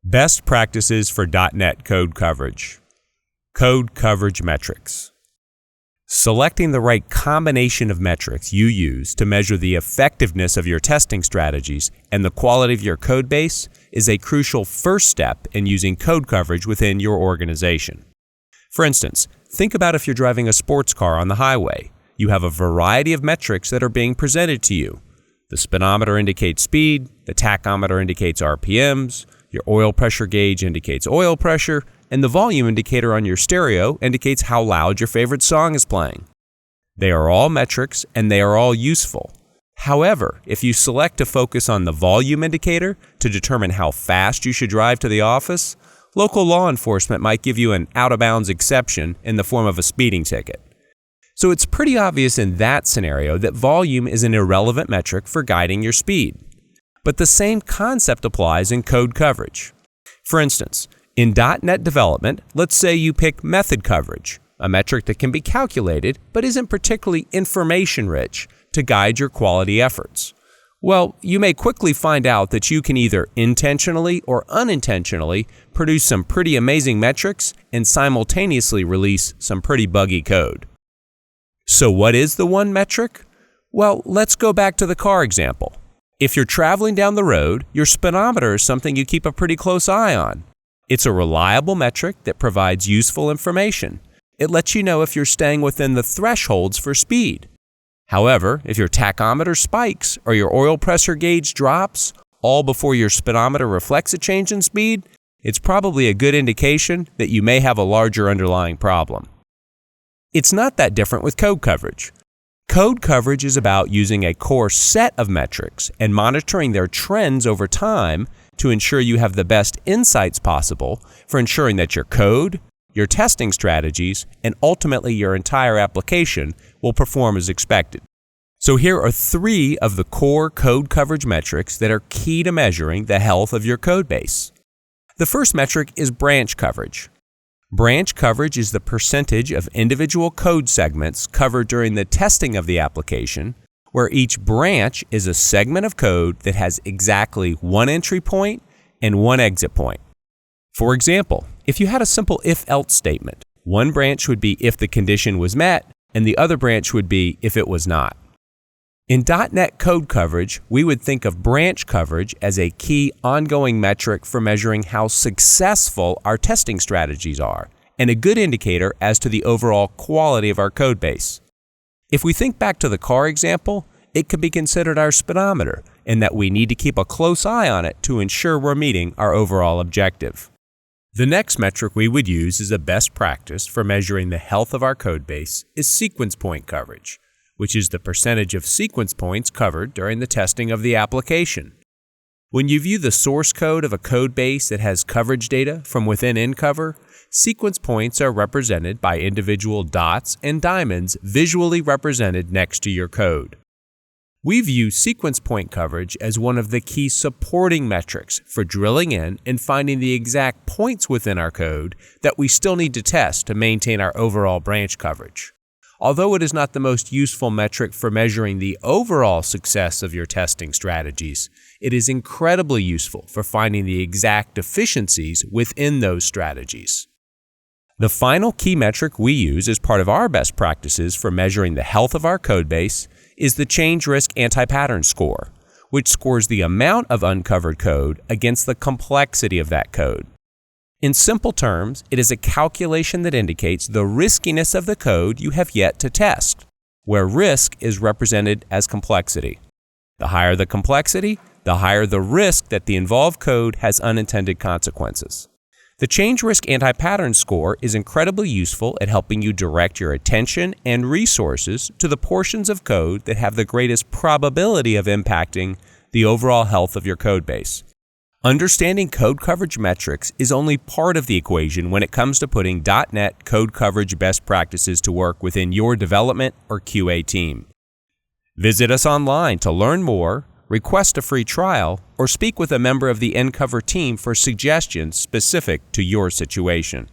Best practices for .NET code coverage. Code coverage metrics. Selecting the right combination of metrics you use to measure the effectiveness of your testing strategies and the quality of your code base is a crucial first step in using code coverage within your organization. For instance, think about if you're driving a sports car on the highway. You have a variety of metrics that are being presented to you. The speedometer indicates speed, the tachometer indicates RPMs, your oil pressure gauge indicates oil pressure, and the volume indicator on your stereo indicates how loud your favorite song is playing. They are all metrics and they are all useful. However, if you select to focus on the volume indicator to determine how fast you should drive to the office, local law enforcement might give you an out-of-bounds exception in the form of a speeding ticket. So it's pretty obvious in that scenario that volume is an irrelevant metric for guiding your speed. But the same concept applies in code coverage. For instance, in .NET development, let's say you pick method coverage, a metric that can be calculated but isn't particularly information-rich to guide your quality efforts. Well, you may quickly find out that you can either intentionally or unintentionally produce some pretty amazing metrics and simultaneously release some pretty buggy code. So what is the one metric? Well, let's go back to the car example. If you're traveling down the road, your speedometer is something you keep a pretty close eye on. It's a reliable metric that provides useful information. It lets you know if you're staying within the thresholds for speed. However, if your tachometer spikes or your oil pressure gauge drops, all before your speedometer reflects a change in speed, it's probably a good indication that you may have a larger underlying problem. It's not that different with code coverage. Code coverage is about using a core set of metrics and monitoring their trends over time to ensure you have the best insights possible for ensuring that your code, your testing strategies, and ultimately your entire application will perform as expected. So here are 3 of the core code coverage metrics that are key to measuring the health of your code base. The first metric is branch coverage. Branch coverage is the percentage of individual code segments covered during the testing of the application, where each branch is a segment of code that has exactly one entry point and one exit point. For example, if you had a simple if-else statement, one branch would be if the condition was met, and the other branch would be if it was not. In .NET code coverage, we would think of branch coverage as a key ongoing metric for measuring how successful our testing strategies are, and a good indicator as to the overall quality of our code base. If we think back to the car example, it could be considered our speedometer, in that we need to keep a close eye on it to ensure we're meeting our overall objective. The next metric we would use as a best practice for measuring the health of our code base is sequence point coverage, which is the percentage of sequence points covered during the testing of the application. When you view the source code of a code base that has coverage data from within NCover, sequence points are represented by individual dots and diamonds visually represented next to your code. We view sequence point coverage as one of the key supporting metrics for drilling in and finding the exact points within our code that we still need to test to maintain our overall branch coverage. Although it is not the most useful metric for measuring the overall success of your testing strategies, it is incredibly useful for finding the exact deficiencies within those strategies. The final key metric we use as part of our best practices for measuring the health of our code base is the Change Risk Anti-Pattern Score, which scores the amount of uncovered code against the complexity of that code. In simple terms, it is a calculation that indicates the riskiness of the code you have yet to test, where risk is represented as complexity. The higher the complexity, the higher the risk that the involved code has unintended consequences. The Change Risk Anti-Pattern Score is incredibly useful at helping you direct your attention and resources to the portions of code that have the greatest probability of impacting the overall health of your code base. Understanding code coverage metrics is only part of the equation when it comes to putting .NET code coverage best practices to work within your development or QA team. Visit us online to learn more, request a free trial, or speak with a member of the NCover team for suggestions specific to your situation.